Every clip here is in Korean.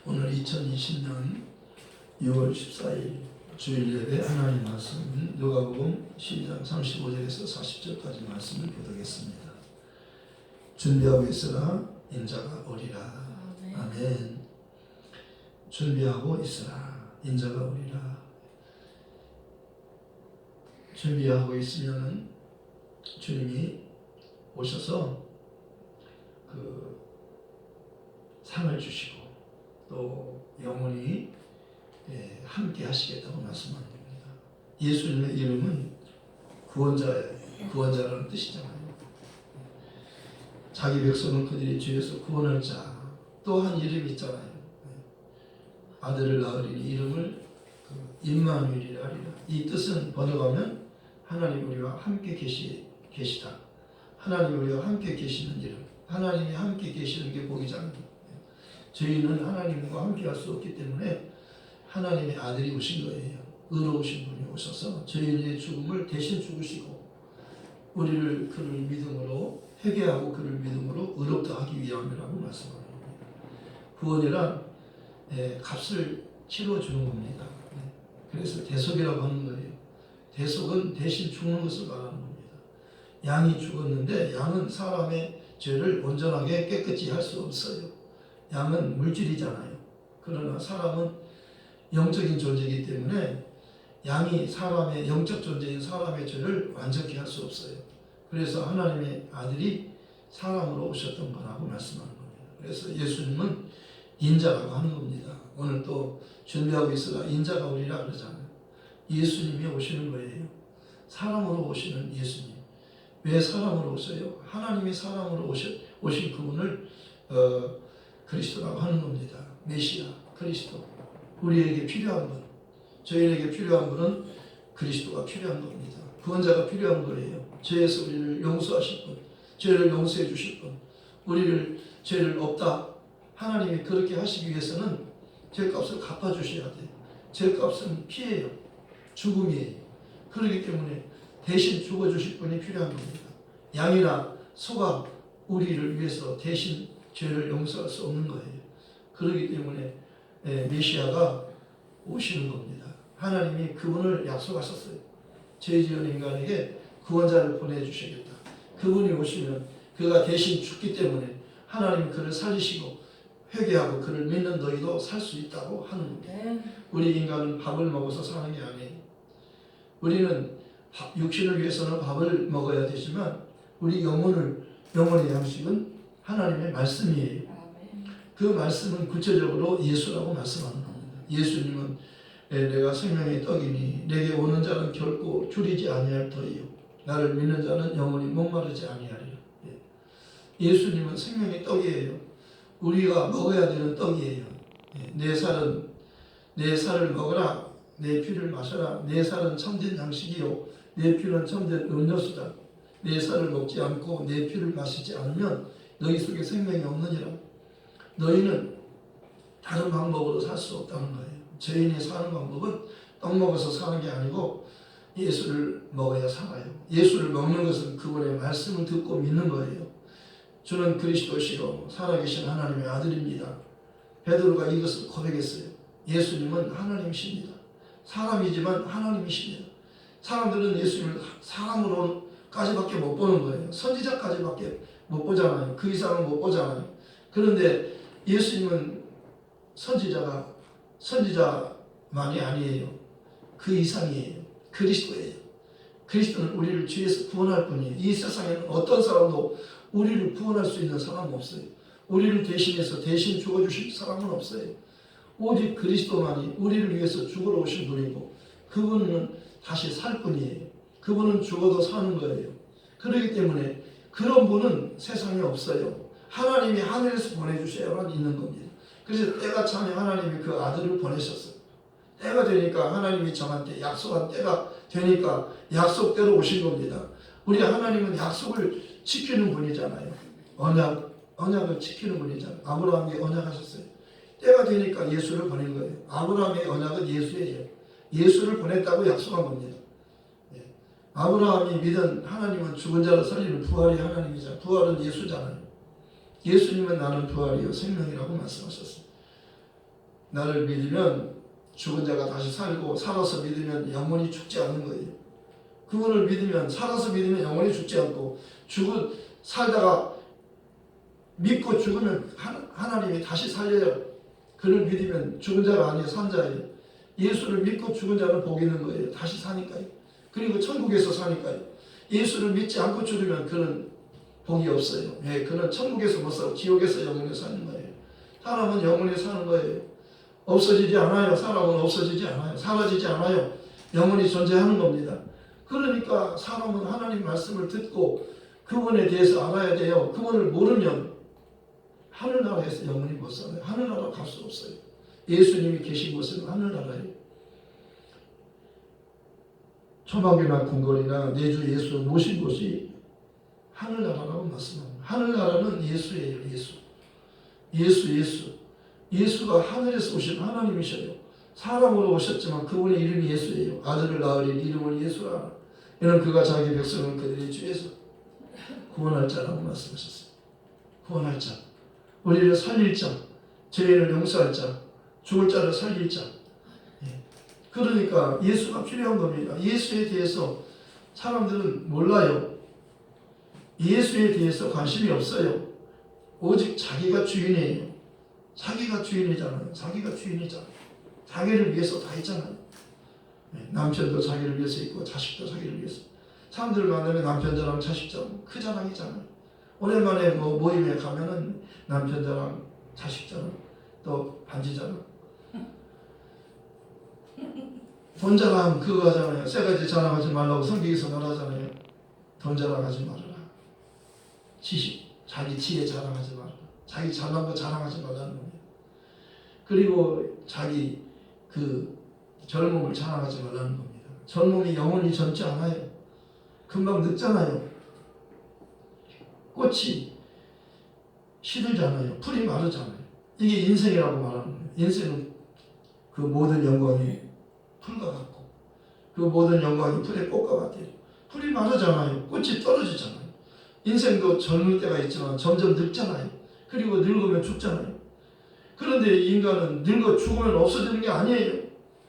오늘 2020년 6월 14일 주일 예배 하나님 말씀은 누가복음 12장 35절에서 40절까지 말씀을 보도겠습니다. 준비하고 있으라 인자가 오리라. 아멘. 준비하고 있으라 인자가 오리라. 준비하고 있으면은 주님이 오셔서 그 상을 주시고 또 영원히 함께 하시겠다고 말씀하는 겁니다. 예수님의 이름은 구원자예요. 구원자라는 뜻이잖아요. 자기 백성은 그들이 죄에서 구원할 자. 또 한 이름이 있잖아요. 아들을 낳으리니 이름을 임마누엘이라 하리라. 이 뜻은 번역하면 하나님 우리와 함께 계시다. 하나님 우리와 함께 계시는 이름. 하나님이 함께 계시는 게 복이잖아요. 저희는 하나님과 함께 할 수 없기 때문에 하나님의 아들이 오신 거예요. 의로우신 분이 오셔서 저희의 죽음을 대신 죽으시고 우리를 그를 믿음으로 회개하고 그를 믿음으로 의롭다 하기 위함이라고 말씀합니다. 구원이란 값을 치러주는 겁니다. 그래서 대속이라고 하는 거예요. 대속은 대신 죽는 것을 말하는 겁니다. 양이 죽었는데 양은 사람의 죄를 온전하게 깨끗이 할 수 없어요. 양은 물질이잖아요. 그러나 사람은 영적인 존재이기 때문에 양이 사람의 영적 존재인 사람의 죄를 완전히 할 수 없어요. 그래서 하나님의 아들이 사람으로 오셨던 거라고 말씀하는 겁니다. 그래서 예수님은 인자라고 하는 겁니다. 오늘 또 준비하고 있으라 인자가 오리라 그러잖아요. 예수님이 오시는 거예요. 사람으로 오시는 예수님. 왜 사람으로 오셔요? 하나님이 사람으로 오신 그분을 그리스도라고 하는 겁니다. 메시아, 그리스도. 우리에게 필요한 분, 저희에게 필요한 분은 그리스도가 필요한 겁니다. 구원자가 필요한 거예요. 죄에서 우리를 용서하실 분, 죄를 용서해 주실 분, 우리를 죄를 없다 하나님이 그렇게 하시기 위해서는 죄값을 갚아주셔야 돼요. 죄값은 피해요. 죽음이에요. 그렇기 때문에 대신 죽어주실 분이 필요한 겁니다. 양이나 소가 우리를 위해서 대신 죄를 용서할 수 없는 거예요. 그렇기 때문에 메시아가 오시는 겁니다. 하나님이 그분을 약속하셨어요. 죄 지은 인간에게 구원자를 보내주시겠다. 그분이 오시면 그가 대신 죽기 때문에 하나님이 그를 살리시고 회개하고 그를 믿는 너희도 살 수 있다고 하는 겁니다. 우리 인간은 밥을 먹어서 사는 게 아니에요. 우리는 육신을 위해서는 밥을 먹어야 되지만 우리 영혼의 양식은 하나님의 말씀이에요. 그 말씀은 구체적으로 예수라고 말씀하는 겁니다. 예수님은 내가 생명의 떡이니 내게 오는 자는 결코 줄이지 아니할 터이요 나를 믿는 자는 영원히 목마르지 아니하리라. 예수님은 생명의 떡이에요. 우리가 먹어야 되는 떡이에요. 내 살을 먹어라. 내 피를 마셔라. 내 살은 참된 양식이요 내 피는 참된 음료수다. 내 살을 먹지 않고 내 피를 마시지 않으면 너희 속에 생명이 없느니라. 너희는 다른 방법으로 살 수 없다는 거예요. 죄인이 사는 방법은 떡 먹어서 사는 게 아니고 예수를 먹어야 살아요. 예수를 먹는 것은 그분의 말씀을 듣고 믿는 거예요. 주는 그리스도시요 살아계신 하나님의 아들입니다. 베드로가 이것을 고백했어요. 예수님은 하나님이십니다. 사람이지만 하나님이십니다. 사람들은 예수님을 사람으로까지밖에 못 보는 거예요. 선지자까지밖에 못 보잖아요. 그 이상은 못 보잖아요. 그런데 예수님은 선지자만이 아니에요. 그 이상이에요. 그리스도예요. 그리스도는 우리를 죄에서 구원할 분이에요. 이 세상에는 어떤 사람도 우리를 구원할 수 있는 사람은 없어요. 우리를 대신해서 대신 죽어주실 사람은 없어요. 오직 그리스도만이 우리를 위해서 죽으러 오신 분이고 그분은 다시 살 분이에요. 그분은 죽어도 사는 거예요. 그렇기 때문에 그런 분은 세상에 없어요. 하나님이 하늘에서 보내주셔야만 있는 겁니다. 그래서 때가 차면 하나님이 그 아들을 보내셨어요. 때가 되니까 하나님이 저한테 약속한 때가 되니까 약속대로 오신 겁니다. 우리 하나님은 약속을 지키는 분이잖아요. 언약을 지키는 분이잖아요. 아브라함에게 언약하셨어요. 때가 되니까 예수를 보낸 거예요. 아브라함의 언약은 예수예요. 예수를 보냈다고 약속한 겁니다. 아브라함이 믿은 하나님은 죽은 자를 살리는 부활이 하나님이잖아요. 부활은 예수잖아요. 예수님은 나는 부활이요 생명이라고 말씀하셨어요. 나를 믿으면 죽은 자가 다시 살고 살아서 믿으면 영원히 죽지 않는 거예요. 그분을 믿으면 살아서 믿으면 영원히 죽지 않고 살다가 믿고 죽으면 하나님이 다시 살려요. 그를 믿으면 죽은 자가 아니에요. 산 자예요. 예수를 믿고 죽은 자는 복 있는 거예요. 다시 사니까요. 그리고 천국에서 사니까요. 예수를 믿지 않고 죽으면 그는 복이 없어요. 예, 그는 천국에서 못 살고 지옥에서 영원히 사는 거예요. 사람은 영원히 사는 거예요. 없어지지 않아요. 사람은 없어지지 않아요. 사라지지 않아요. 영원히 존재하는 겁니다. 그러니까 사람은 하나님 말씀을 듣고 그분에 대해서 알아야 돼요. 그분을 모르면 하늘나라에서 영원히 못 살아요. 하늘나라 갈 수 없어요. 예수님이 계신 곳은 하늘나라예요. 초막이나 궁궐이나 내주 예수 모신 곳이 하늘나라라고 말씀합니다. 하늘나라는 예수예요. 예수. 예수가 하늘에서 오신 하나님이셔요. 사람으로 오셨지만 그분의 이름이 예수예요. 아들을 낳으리 이름을 예수라. 이는 그가 자기 백성을 그들의 죄에서 구원할 자라고 말씀하셨어요. 구원할 자. 우리를 살릴 자. 죄인을 용서할 자. 죽을 자를 살릴 자. 그러니까 예수가 필요한 겁니다. 예수에 대해서 사람들은 몰라요. 예수에 대해서 관심이 없어요. 오직 자기가 주인이에요. 자기가 주인이잖아요. 자기를 위해서 다 있잖아요. 남편도 자기를 위해서 있고 자식도 자기를 위해서. 사람들을 만나면 남편 자랑 자식 자랑 그 자랑이잖아요. 오랜만에 모임에 가면은 남편 자랑 자식 자랑 또 반지 자랑 돈 자랑 그거 하잖아요. 세 가지 자랑하지 말라고 성경에서 말하잖아요. 돈 자랑하지 말아라. 지식, 자기 지혜 자랑하지 말아라. 자기 잘난 거 자랑하지 말라는 겁니다. 그리고 자기 젊음을 자랑하지 말라는 겁니다. 젊음이 영원히 젊지 않아요. 금방 늙잖아요. 꽃이 시들잖아요. 풀이 마르잖아요. 이게 인생이라고 말하는 거예요. 인생은 그 모든 영광이 풀과 같고 그 모든 영광이 풀의 꽃과 같아요. 풀이 마르잖아요. 꽃이 떨어지잖아요. 인생도 젊을 때가 있지만 점점 늙잖아요. 그리고 늙으면 죽잖아요. 그런데 인간은 늙어 죽으면 없어지는 게 아니에요.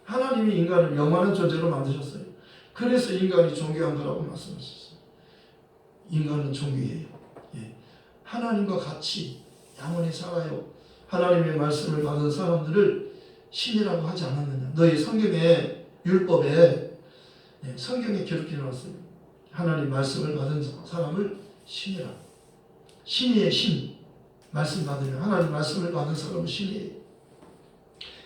하나님이 인간을 영원한 존재로 만드셨어요. 그래서 인간이 존귀한 거라고 말씀하셨어요. 인간은 존귀해요. 하나님과 같이 영원히 살아요. 하나님의 말씀을 받은 사람들을 신이라고 하지 않았느냐. 너희 성경에 율법에 성경에 기록해 놓았어요. 하나님 말씀을 받은 사람을 신이라. 신이의 신. 말씀 받으면 하나님 말씀을 받은 사람은 신이에요.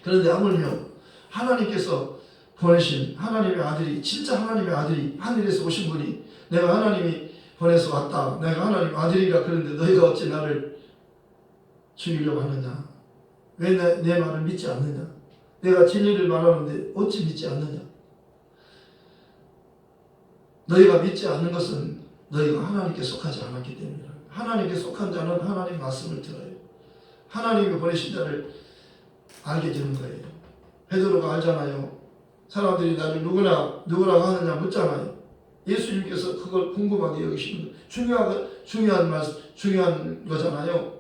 그런데 하물며 하나님께서 보내신 하나님의 아들이 진짜 하나님의 아들이 하늘에서 오신 분이 내가 하나님이 보내서 왔다. 내가 하나님 아들이라 그런데 너희가 어찌 나를 죽이려고 하느냐. 왜 내 말을 믿지 않느냐. 내가 진리를 말하는데 어찌 믿지 않느냐. 너희가 믿지 않는 것은 너희가 하나님께 속하지 않았기 때문이다. 하나님께 속한 자는 하나님 말씀을 들어요. 하나님이 보내신 자를 알게 되는 거예요. 베드로가 알잖아요. 사람들이 나를 누구라고 하느냐 묻잖아요. 예수님께서 그걸 궁금하게 여기시는 중요한 거잖아요.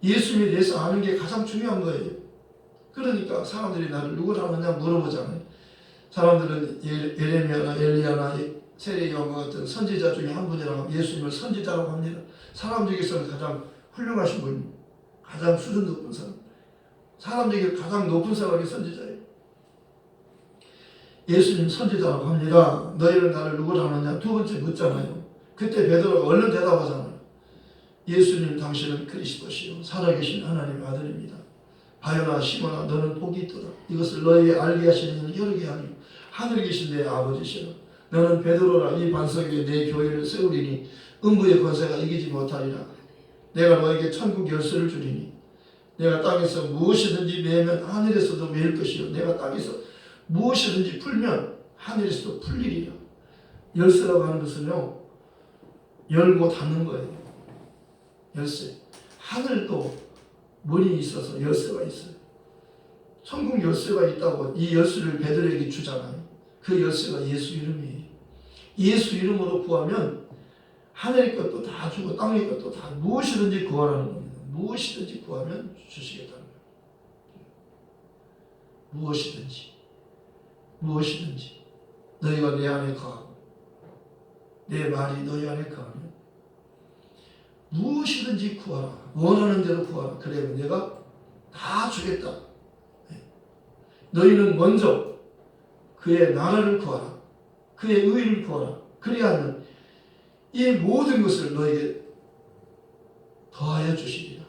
예수님에 대해서 아는 게 가장 중요한 거예요. 그러니까 사람들이 나를 누구라고 하느냐 물어보잖아요. 사람들은 예레미야나 엘리야나 세례요한과 같은 선지자 중에 한 분이라고 예수님을 선지자라고 합니다. 사람 중에서는 가장 훌륭하신 분, 가장 수준 높은 사람. 사람 중에 가장 높은 사람이 선지자예요. 예수님 선지자라고 합니다. 너희는 나를 누구라고 하느냐 두 번째 묻잖아요. 그때 베드로가 얼른 대답하잖아요. 예수님 당신은 그리스도시요 살아계신 하나님의 아들입니다. 바요나 시몬아 너는 복이 있도다. 이것을 너희에게 알게 하시는 이는 여러 개 아니요 하늘에 계신 내 아버지시라. 너는 베드로라 이 반석 위에 내 교회를 세우리니 음부의 권세가 이기지 못하리라. 내가 너에게 천국 열쇠를 주리니 내가 땅에서 무엇이든지 매면 하늘에서도 매일 것이요 내가 땅에서 무엇이든지 풀면 하늘에서도 풀리리라. 열쇠라고 하는 것은요 열고 닫는 거예요. 열쇠. 하늘도 문이 있어서 열쇠가 있어요. 천국 열쇠가 있다고 이 열쇠를 베드로에게 주잖아요. 그 열쇠가 예수 이름이에요. 예수 이름으로 구하면 하늘의 것도 다 주고 땅의 것도 다 무엇이든지 구하라는 겁니다. 무엇이든지 구하면 주시겠다는 거예요. 무엇이든지 너희가 내 안에 거하고 내 말이 너희 안에 거하면 무엇이든지 구하라. 원하는 대로 구하라. 그래야 내가 다 주겠다. 너희는 먼저 그의 나라를 구하라. 그의 의를 구하라. 그리하면 이 모든 것을 너에게 더하여 주시리라.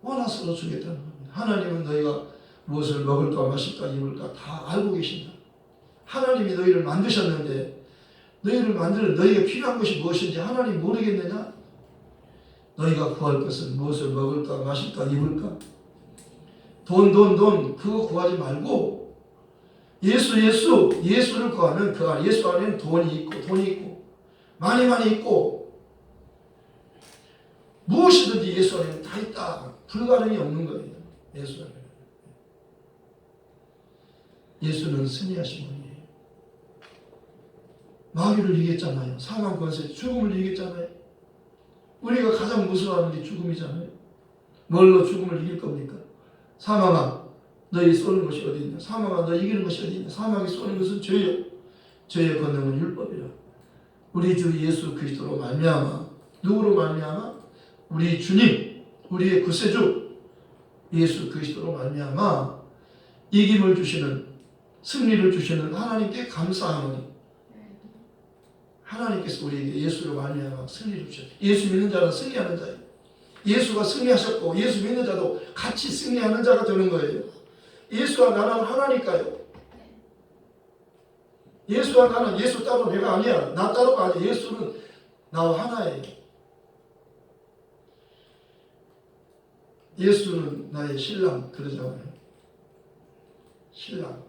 원하서로 주겠다는 겁니다. 하나님은 너희가 무엇을 먹을까 마실까 입을까 다 알고 계신다. 하나님이 너희를 만드셨는데 너희를 만드는 너희에게 필요한 것이 무엇인지 하나님 모르겠느냐? 너희가 구할 것은 무엇을 먹을까 마실까 입을까? 돈 그거 구하지 말고 예수를 구하면 그 안에 예수 안에는 돈이 있고 많이 있고 무엇이든지 예수 안에는 다 있다. 불가능이 없는 거예요. 예수 안에. 예수는 승리하신 분이에요. 마귀를 이겼잖아요. 사망 권세, 죽음을 이겼잖아요. 우리가 가장 무서워하는 게 죽음이잖아요. 뭘로 죽음을 이길 겁니까? 사망아, 너희 쏘는 것이 어디 있냐? 사망아, 너 이기는 것이 어디 있냐? 사망이 쏘는 것은 죄요. 죄의 권능은 율법이라. 우리 주 예수 그리스도로 말미암아, 누구로 말미암아? 우리 주님, 우리의 구세주 예수 그리스도로 말미암아 이김을 주시는, 승리를 주시는 하나님께 감사하노니. 하나님께서 우리에게 예수로 말미암아 승리를 주셨어요. 예수 믿는 자는 승리하는 자예요. 예수가 승리하셨고 예수 믿는 자도 같이 승리하는 자가 되는 거예요. 예수와 나는 하나니까요. 예수와 나는 예수 따로 배가 아니야. 나 따로가 아니야. 예수는 나와 하나예요. 예수는 나의 신랑 그러잖아요. 신랑.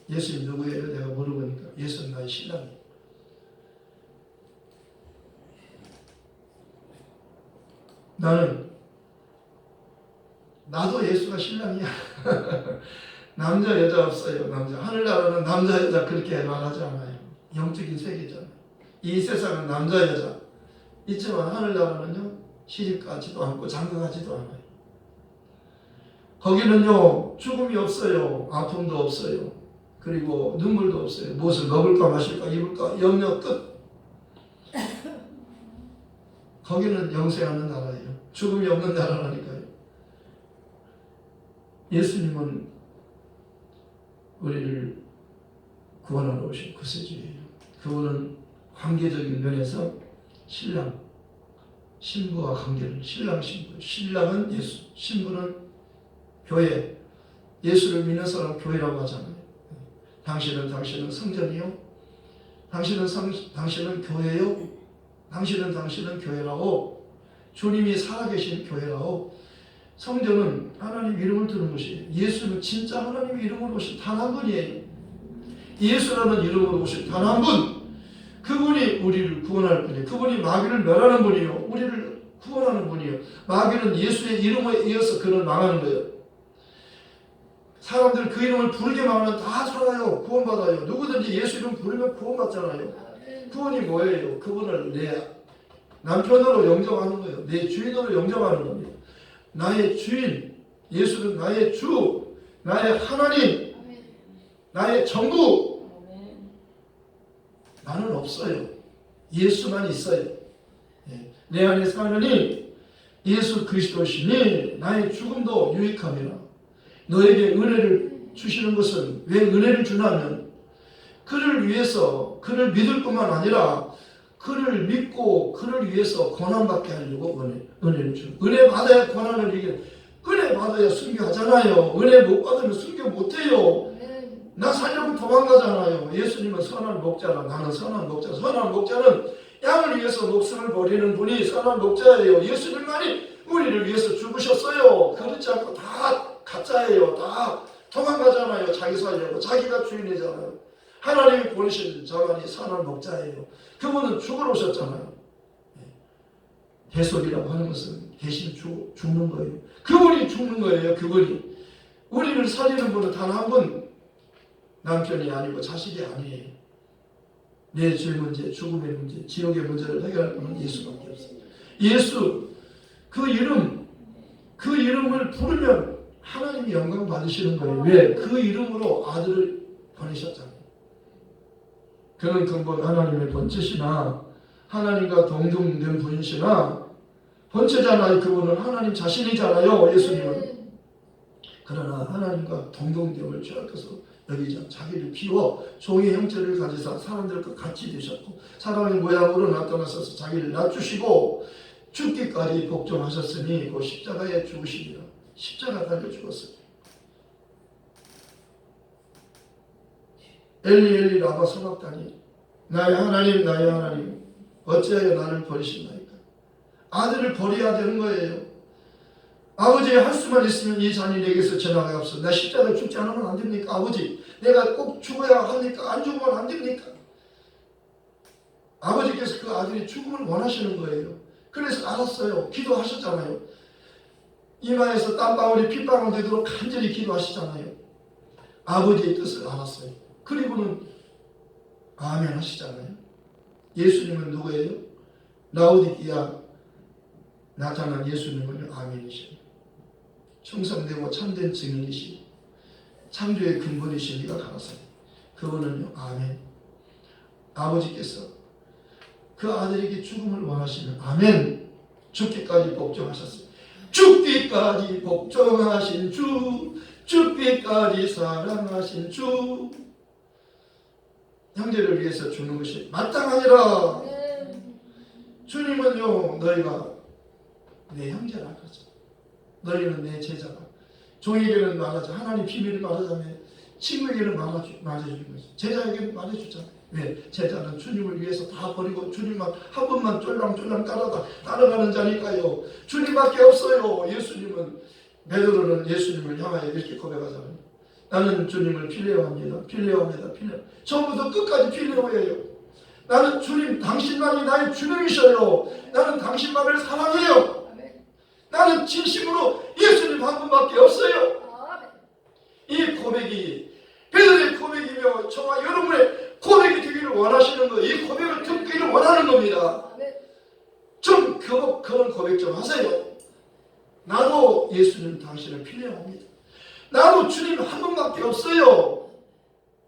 예수님 누구예요? 내가 물어보니까 예수는 나의 신랑이에요. 나도 예수가 신랑이야. 남자 여자 없어요. 남자 하늘나라는 남자 여자 그렇게 말하지 않아요. 영적인 세계잖아요. 이 세상은 남자 여자 있지만 하늘나라는요 시집 가지도 않고 장가 가지도 않아요. 거기는요 죽음이 없어요. 아픔도 없어요. 그리고 눈물도 없어요. 무엇을 먹을까 마실까 입을까 염려 끝. 거기는 영생하는 나라예요. 죽음이 없는 나라라니까요. 예수님은 우리를 구원하러 오신 구세주예요. 그분은 관계적인 면에서 신랑, 신부와 관계를 신랑, 신부. 신랑은 예수, 신부는 교회. 예수를 믿는 사람 교회라고 하잖아요. 당신은 성전이요. 당신은 교회요. 당신은 교회라고. 주님이 살아계신 교회라고. 성전은 하나님 이름을 두는 것이에요. 예수는 진짜 하나님 이름으로 오신 단 한 분이에요. 예수라는 이름으로 오신 단 한 분. 그분이 우리를 구원할 분이에요. 그분이 마귀를 멸하는 분이요. 우리를 구원하는 분이요. 마귀는 예수의 이름에 이어서 그를 망하는 거예요. 사람들 그 이름을 부르기만 하면 다 살아요. 구원받아요. 누구든지 예수 이름 부르면 구원받잖아요. 구원이 뭐예요? 그분을 내 남편으로 영접하는 거예요. 내 주인으로 영접하는 겁니다. 나의 주인, 예수는 나의 주, 나의 하나님, 나의 전부. 나는 없어요. 예수만 있어요. 내 안에 사느니 예수 그리스도시니 나의 죽음도 유익함이라. 너에게 은혜를 주시는 것은 왜 은혜를 주냐면 그를 위해서 그를 믿을 뿐만 아니라 그를 믿고 그를 위해서 고난받게 하려고 은혜를 주는. 은혜 받아야 고난을 이기는. 은혜 받아야 순교하잖아요. 은혜 못 받으면 순교 못해요. 나 살려고 도망가잖아요. 예수님은 선한 목자라. 나는 선한 목자. 선한 목자는 양을 위해서 목숨을 버리는 분이 선한 목자예요. 예수님만이 우리를 위해서 죽으셨어요. 그렇지 않고 다 가짜예요. 다 도망가잖아요. 자기 살려고. 자기가 주인이잖아요. 하나님이 보내신 자만이 선한 목자예요. 그분은 죽으러 오셨잖아요. 대속이라고 하는 것은 대신 죽는 거예요. 그분이 죽는 거예요. 그분이. 우리를 살리는 분은 단 한 분. 남편이 아니고 자식이 아니에요. 내 죄 문제, 죽음의 문제, 지옥의 문제를 해결할 분은 예수밖에 없어요. 예수, 그 이름을 부르면 하나님이 영광 받으시는 거예요. 왜? 그 이름으로 아들을 보내셨잖아요. 그는 근본 하나님의 본체시나 하나님과 동등된 분이시나 본체잖아요. 그분은 하나님 자신이잖아요. 예수님은. 그러나 하나님과 동등됨을 취할 것으로 여기자 자기를 비워 종의 형체를 가지사 사람들과 같이 되셨고 사람의 모양으로 나타나셔서 자기를 낮추시고 죽기까지 복종하셨으니 그 십자가에 죽으시리라. 십자가 달려 죽었어요. 엘리 엘리 라마 사박다니 나의 하나님 어찌하여 나를 버리시나이까. 아들을 버려야 되는 거예요. 아버지 할 수만 있으면 이 잔이 내게서 지나가옵소서. 나 십자가에 죽지 않으면 안 됩니까? 아버지 내가 꼭 죽어야 합니까? 안 죽으면 안 됩니까? 아버지께서 그 아들이 죽음을 원하시는 거예요. 그래서 알았어요. 기도하셨잖아요. 이마에서 땀방울이 핏방울 되도록 간절히 기도하시잖아요. 아버지의 뜻을 알았어요. 그리고는 아멘 하시잖아요. 예수님은 누구예요? 라오디기아 나타난 예수님은 아멘이시죠. 충성되고 참된 증인이시고 창조의 근본이신 이가 가라사대. 그분은요 아멘. 아버지께서 그 아들에게 죽음을 원하시는 아멘. 죽기까지 복종하셨어요. 죽기까지 복종하신 주, 죽기까지 사랑하신 주. 형제를 위해서 주는 것이 마땅하니라. 주님은요 너희가 내 형제라 그러죠. 너희는 내 제자라. 종에게는 말하자. 하나님 비밀을 말하자면 친구에게는 말해주는 거죠. 제자에게는 말해주잖아요. 왜? 제자는 주님을 위해서 다 버리고 주님만 한 번만 쫄랑쫄랑 따라가는 자니까요. 주님밖에 없어요. 예수님은 베드로는 예수님을 향하여 이렇게 고백하잖아요. 나는 주님을 필요합니다. 처음부터 끝까지 필요해요. 나는 주님 당신만이 나의 주님이셔요. 나는 당신만을 사랑해요. 나는 진심으로 예수님 한 분밖에 없어요. 이 고백이 베드로의 고백이며 저와 여러분의 고백이 되기를 원하시는 거예요. 이 고백을 듣기를 원하는 겁니다. 좀 그런 고백 좀 하세요. 나도 예수님 당신을 필요합니다. 나도 주님 한 분밖에 없어요.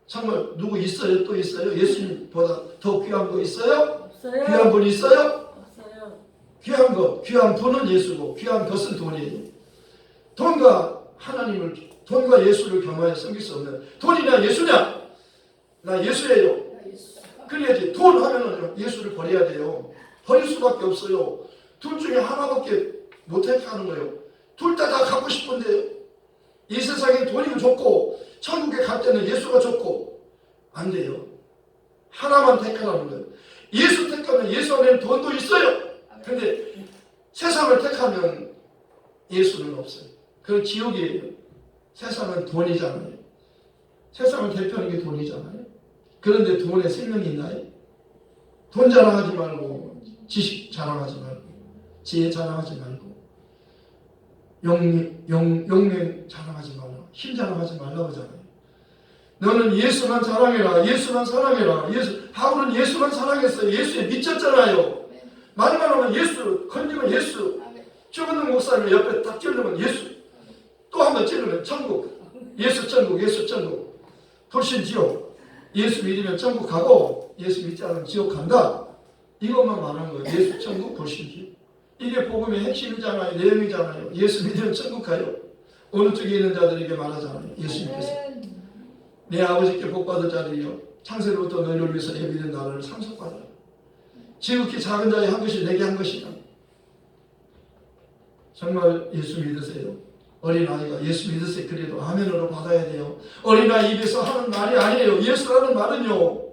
정말 누구 있어요? 또 있어요? 예수님보다 더 귀한 거 있어요? 없어요. 귀한 분 있어요? 없어요. 귀한 것, 귀한 분은 예수고 귀한 것은 돈이에요. 돈과 예수를 겸하여 섬길 수 없는 돈이냐 예수냐? 나 예수예요. 그래야지. 돈 하면은 예수를 버려야 돼요. 버릴 수밖에 없어요. 둘 중에 하나밖에 못 택하는 거예요. 둘 다 갖고 싶은데요. 이 세상에 돈이 좋고 천국에 갈 때는 예수가 좋고 안 돼요. 하나만 택하라는 거예요. 예수 택하면 예수 안에는 돈도 있어요. 근데 세상을 택하면 예수는 없어요. 그건 지옥이에요. 세상은 돈이잖아요. 세상을 대표하는 게 돈이잖아요. 그런데 돈에 생명이 있나요? 돈 자랑하지 말고 지식 자랑하지 말고 지혜 자랑하지 말고 용맹 자랑하지 말고 힘 자랑하지 말라고 하잖아요. 너는 예수만 자랑해라. 예수만 사랑해라. 바울은 예수만 사랑했어요. 예수에 미쳤잖아요. 말만 하면 예수, 건지면 예수. 죽은 목사님 옆에 딱 찔르면 예수. 또 한 번 찔르면 천국. 예수 천국, 예수 천국. 돌신 지옥. 예수 믿으면 천국 가고 예수 믿지 않으면 지옥 간다. 이것만 말하는 거예요. 예수 천국, 돌신 지옥. 이게 복음의 핵심이잖아요. 내용이잖아요. 예수 믿으면 천국 가요. 오른쪽에 있는 자들에게 말하잖아요. 예수님께서 내 아버지께 복받을 자들이여 창세로부터 너희를 위해서 예비된 나라를 상속받아라. 지극히 작은 자의 한 것이 내게 한 것이다. 정말 예수 믿으세요. 어린아이가 예수 믿으세요. 그래도 아멘으로 받아야 돼요. 어린아이 입에서 하는 말이 아니에요. 예수라는 말은요.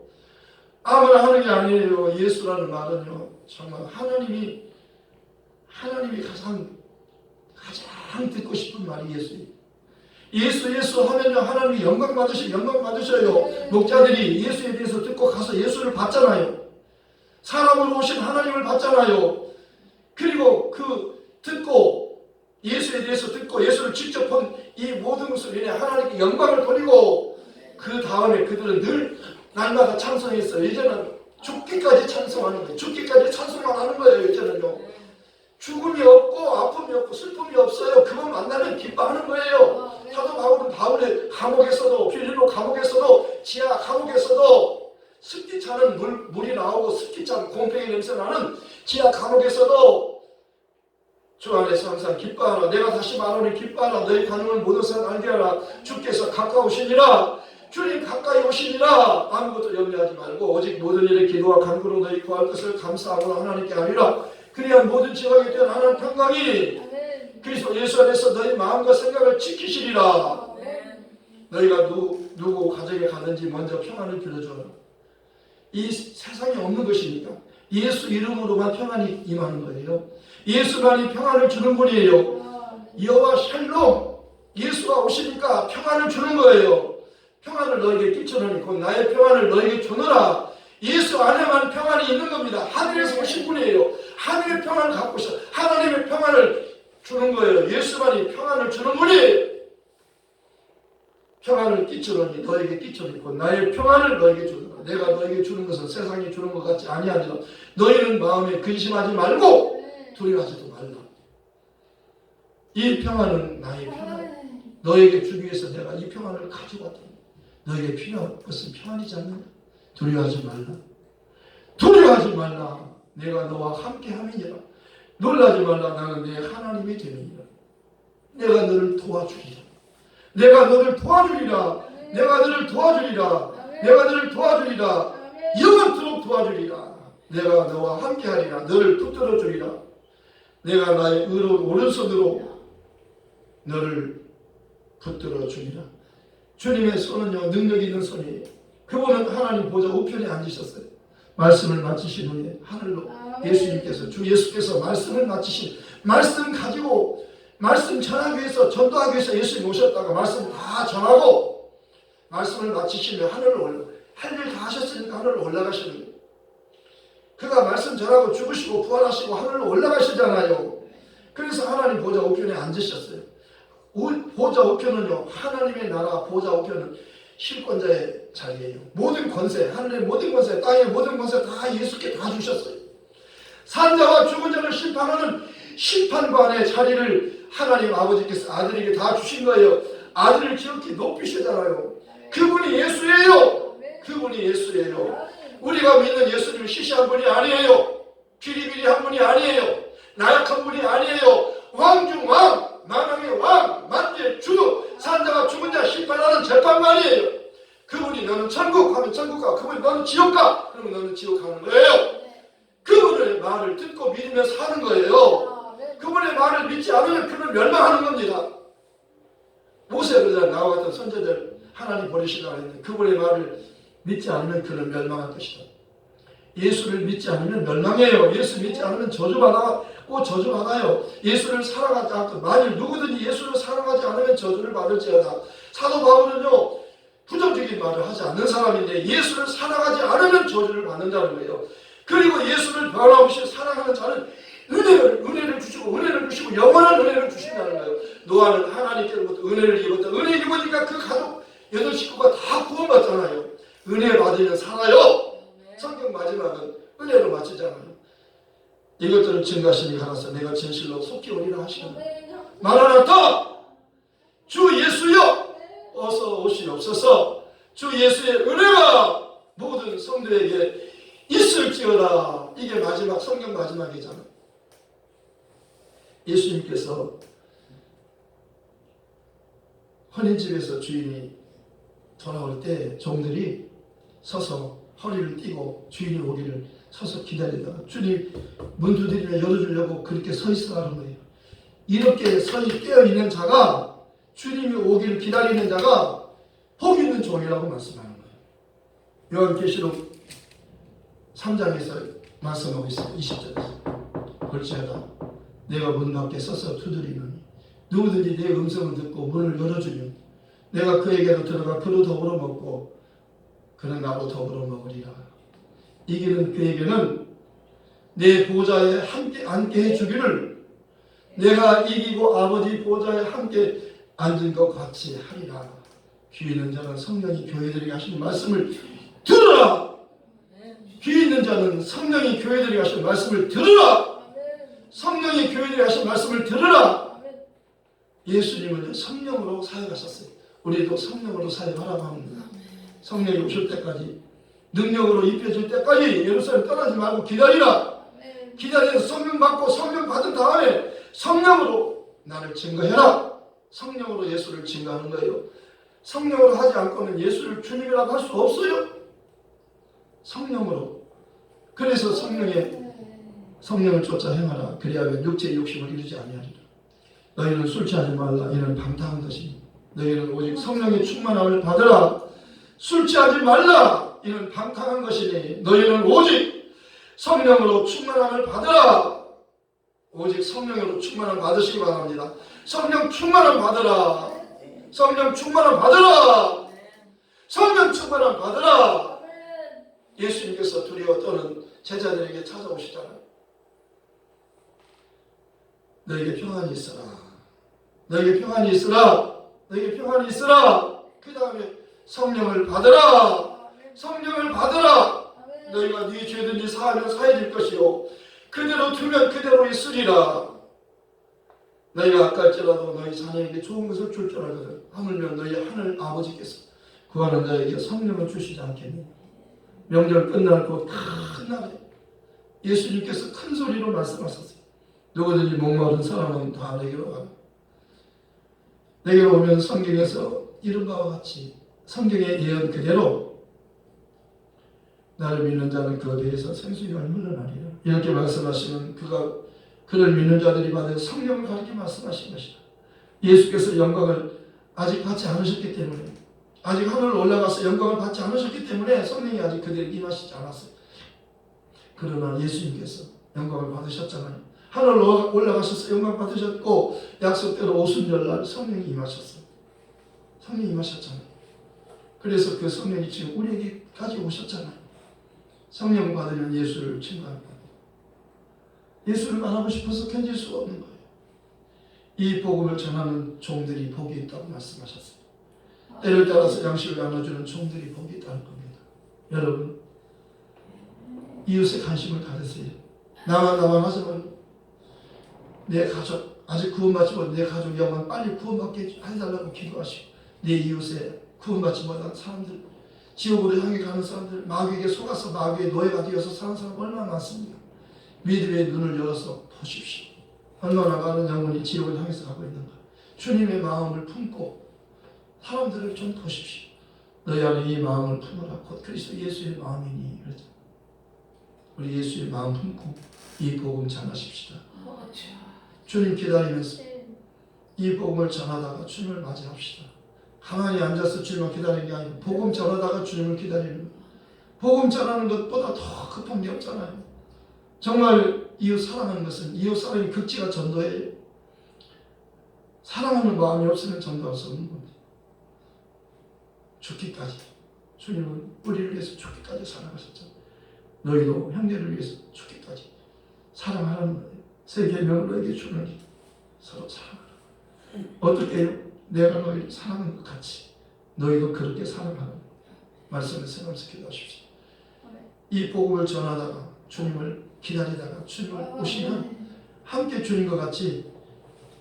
아무나 하는 게 아니에요. 예수라는 말은요. 정말 하나님이 가장 듣고 싶은 말이 예수예요. 예수 하면요. 하나님이 영광 받으셔요. 목자들이 예수에 대해서 듣고 가서 예수를 봤잖아요. 사람으로 오신 하나님을 봤잖아요. 그리고 듣고 예수에 대해서 듣고 예수를 직접 본 이 모든 것을 인해 하나님께 영광을 돌리고 그 다음에 그들은 늘 날마다 찬송했어요. 이제는 죽기까지 찬송하는 거예요. 죽기까지 찬송만 하는 거예요. 이제는요. 죽음이 없고 아픔이 없고 슬픔이 없어요. 그분 만나면 기뻐하는 거예요. 사도 바울은 바울의 감옥에서도 빌립보 감옥에서도 지하 감옥에서도 습기 차는 물이 나오고 습기 찬 곰팡이 냄새 나는 지하 감옥에서도 주 안에서 항상 기뻐하라. 내가 다시 말하니 기뻐하라. 너희 관용을 모든 사람 알게 하라. 주께서 가까우시니라. 주님 가까이 오시니라. 아무것도 염려하지 말고 오직 모든 일에 기도와 간구로 너희 구할 것을 감사하고 하나님께 하리라. 그리한 모든 지각에 대한 하나님 평강이 그리스도 예수 안에서 너희 마음과 생각을 지키시리라. 너희가 누구 가정에 가든지 먼저 평안을 빌어줘라. 이 세상에 없는 것이니까 예수 이름으로만 평안이 임하는 거예요. 예수만이 평안을 주는 분이에요. 여호와 샬롬, 예수가 오시니까 평안을 주는 거예요. 평안을 너에게 끼쳐놓고 나의 평안을 너에게 주노라. 예수 안에만 평안이 있는 겁니다. 하늘에서 오신 분이에요. 하늘의 평안을 갖고 있어. 하나님의 평안을 주는 거예요. 예수만이 평안을 주는 분이 평안을 끼쳐놓으니 너에게 끼쳐놓고 나의 평안을 너에게 주노라. 내가 너에게 주는 것은 세상이 주는 것 같지 아니하니라. 너희는 마음에 근심하지 말고 두려워하지도 말라. 이 평안은 나의 평안. 너에게 주기 위해서 내가 이 평안을 가지고 왔다. 너에게 필요한 것은 평안이지 않는다. 두려워하지 말라. 두려워하지 말라. 내가 너와 함께 함이니라. 놀라지 말라. 나는 내 하나님이 되느니라. 내가 너를 도와주리라. 내가 너를 도와주리라. 내가 너를 도와주리라. 내가 너를 도와주리라. 영원토록 도와주리라. 내가 너와 함께 하리라. 너를 붙들어 주리라. 내가 나의 의로운 오른손으로 너를 붙들어 주리라. 주님의 손은요 능력 있는 손이에요. 그분은 하나님 보좌 우편에 앉으셨어요. 말씀을 마치신 후에 하늘로 예수님께서 주 예수께서 말씀을 마치신 말씀 가지고 말씀 전하기 위해서 전도하기 위해서 예수님 오셨다가 말씀 다 전하고 말씀을 마치시면 하늘로 올라 할 일 다 하셨으니까 하늘로 올라가시는 거예요. 그가 말씀 전하고 죽으시고 부활하시고 하늘로 올라가시잖아요. 그래서 하나님 보좌 우편에 앉으셨어요. 보좌 우편은요 하나님의 나라 보좌 우편은 실권자의 자리예요. 모든 권세, 하늘의 모든 권세, 땅의 모든 권세 다 예수께 다 주셨어요. 산자와 죽은 자를 심판하는 심판관의 자리를 하나님 아버지께서 아들에게 다 주신 거예요. 아들을 지극히 높이시잖아요. 그분이 예수예요. 그분이 예수예요. 우리가 믿는 예수님은 시시한 분이 아니에요. 비리비리한 분이 아니에요. 나약한 분이 아니에요. 왕중 왕, 만왕의 왕, 만주의 주, 산자와 죽은 자 심판하는 재판관이에요. 그분이 너는 천국 하면 천국 가, 그분이 너는 지옥 가, 그러면 너는 지옥 가는 거예요. 그분의 말을 듣고 믿으며 사는 거예요. 그분의 말을 믿지 않으면 그는 멸망하는 겁니다. 모세 그러잖아요. 나와 같은 선제들 하나님 버리시라고 했는데 그분의 말을 믿지 않으면 그는 멸망할 것이다. 예수를 믿지 않으면 멸망해요. 예수 믿지 않으면 저주받고 저주받아요. 예수를 사랑하지 않고 만일 누구든지 예수를 사랑하지 않으면 저주를 받을지어다. 사도 바울은요 부정적인 말을 하지 않는 사람인데 예수를 사랑하지 않으면 저주를 받는다는 거예요. 그리고 예수를 변함없이 사랑하는 자는 은혜를 주시고 영원한 은혜를 주신다는 거예요. 노아는 하나님께로부터 은혜를 입었다. 은혜 입으니까 그 가족 8식구가 다 구원받잖아요. 은혜 받으면 살아요. 성경 마지막은 은혜로 마치잖아요. 이것들을 증가하시니 가라사 내가 진실로 속히 오리라 하시는 거예요. 마라나타 주 예수여 어서 오시옵소서. 주 예수의 은혜가 모든 성도에게 있을지어다. 이게 마지막 성경 마지막이잖아요. 예수님께서 혼인집에서 주인이 돌아올 때 종들이 서서 허리를 띠고 주인이 오기를 서서 기다리다가 주님 문 두드리며 열어주려고 그렇게 서 있으라는 거예요. 이렇게 서 깨어있는 자가 주님이 오기를 기다리는 자가 복 있는 종이라고 말씀하는 거예요. 요한계시록 3장에서 말씀하고 있어요. 20절에서 볼지어다 내가 문 밖에 서서 두드리노니 누구든지 내 음성을 듣고 문을 열어주면 내가 그에게로 들어가 그로 더불어 먹고 그는 나로 더불어 먹으리라. 이기는 그에게는 내 보좌에 함께 앉게 해주기를 내가 이기고 아버지 보좌에 함께 앉은 것 같이 하리라. 귀 있는 자는 성령이 교회들에게 하시는 말씀을 들으라. 귀 있는 자는 성령이 교회들에게 하시는 말씀을 들으라. 성령이 교회에 하신 말씀을 들으라. 예수님은 성령으로 사역하셨어요. 우리도 성령으로 사역하라고 합니다. 성령이 오실 때까지, 능력으로 입혀질 때까지 예루살렘 떠나지 말고 기다리라. 기다려서 성령 받고 성령 받은 다음에 성령으로 나를 증거해라. 성령으로 예수를 증거하는 거예요. 성령으로 하지 않고는 예수를 주님이라고 할 수 없어요. 성령으로. 그래서 성령을 쫓아 행하라. 그리하면 육체의 욕심을 이루지 아니하리라. 너희는 술 취하지 말라. 이는 방탕한 것이니 너희는 오직 성령의 충만함을 받으라. 술 취하지 말라. 이는 방탕한 것이니 너희는 오직 성령으로 충만함을 받으라. 오직 성령으로 충만함 받으시기 바랍니다. 성령 충만함 받으라. 성령 충만함 받으라. 성령 충만함 받으라. 예수님께서 두려워 떠는 제자들에게 찾아오시잖아요. 너에게 평안이 있으라. 너에게 평안이 있으라. 너에게 평안이 있으라. 그 다음에 성령을 받으라. 성령을 받으라. 너희가 네 죄든지 사하면 사해질 것이요 그대로 두면 그대로 있으리라. 너희가 아까일지라도 너희 자녀에게 좋은 것을 줄 줄 알거든. 하물며 너희 하늘 아버지께서 구하는 자에게 성령을 주시지 않겠니? 명절 끝날 곧 끝나게 예수님께서 큰 소리로 말씀하셨어요. 누구든지 목마른 사람은 다 내게로 가라. 내게로 오면 성경에서 이런 바와 같이 성경의 예언 그대로 나를 믿는 자는 그 배에서 생수가 흘러나리라. 이렇게 말씀하시면 그를 믿는 자들이 받은 성령을 가리켜 말씀하신 것이다. 예수께서 영광을 아직 받지 않으셨기 때문에, 아직 하늘로 올라가서 영광을 받지 않으셨기 때문에 성령이 아직 그들에게 임하시지 않았어요. 그러나 예수님께서 영광을 받으셨잖아요. 하늘로 올라가셔서 영광 받으셨고 약속대로 오순절날 성령이 임하셨어요. 성령이 임하셨잖아요. 그래서 그 성령이 지금 우리에게까지 오셨잖아요. 성령 받으면 예수를 증거합니다. 예수를 말하고 싶어서 견딜 수가 없는 거예요. 이 복음을 전하는 종들이 복이 있다고 말씀하셨어요. 때를 따라서 양식을 나눠주는 종들이 복이 있다는 겁니다. 여러분, 이웃에 관심을 가지세요. 나만 하지 말고 내 가족, 아직 구원받지 못한 내 가족 영혼 빨리 구원받게 해달라고 기도하시고, 내 이웃에 구원받지 못한 사람들, 지옥으로 향해 가는 사람들, 마귀에게 속아서 마귀의 노예가 되어서 사는 사람 얼마나 많습니까? 믿음의 눈을 열어서 보십시오. 얼마나 많은 영혼이 지옥을 향해서 가고 있는가. 주님의 마음을 품고 사람들을 좀 보십시오. 너희 안에 이 마음을 품으라. 곧 그리스도 예수의 마음이니. 그렇죠. 우리 예수의 마음 품고 이 복음 전하십시다. 주님 기다리면서 이 복음을 전하다가 주님을 맞이합시다. 가만히 앉아서 주님을 기다리는 게 아니고 복음 전하다가 주님을 기다리는 거예요. 복음 전하는 것보다 더 급한 게 없잖아요. 정말 이웃 사랑하는 것은 이웃 사랑이 극치가 전도예요. 사랑하는 마음이 없으면 전도할 수 없는 겁니다. 죽기까지 주님은 우리를 위해서 죽기까지 사랑하셨잖아요. 너희도 형제를 위해서 죽기까지 사랑하라는 거예요. 세 계명을 너에게 주노니 서로 사랑하라. 어떻게 해요? 내가 너희를 사랑하는 것 같이 너희도 그렇게 사랑하라. 말씀을 생각해서 기도하십시오. 이 복음을 전하다가 주님을 기다리다가 주님을 오시면 함께 주님과 같이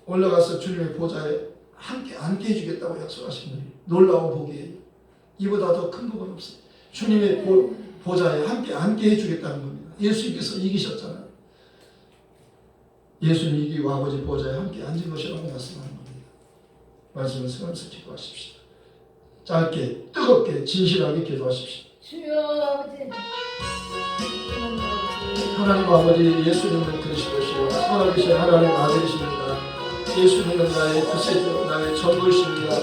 올라가서 주님의 보좌에 함께 앉게 해주겠다고 약속하신 거예요. 놀라운 복이에요. 이보다 더 큰 복은 없어요. 주님의 보좌에 함께 앉게 해주겠다는 겁니다. 예수님께서 이기셨잖아요. 예수님 이기고 아버지 보좌에 함께 앉은 것이라고 말씀하는 겁니다. 말씀을 생각해서 기도하십시오. 짧게 뜨겁게 진실하게 기도하십시오. 주여 아버지, 하나님 아버지, 예수님은 그리스도시요 살아계신 하나님 아들이십니다. 예수님은 나의 구세주, 나의 전부이십니다.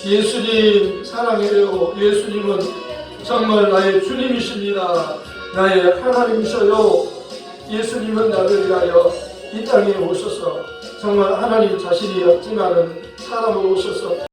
예수님 사랑해요. 예수님은 정말 나의 주님이십니다. 나의 하나님이셔요. 예수님은 나를 위하여 이 땅에 오셔서 정말 하나님 자신이 없지만은 사람으로 오셔서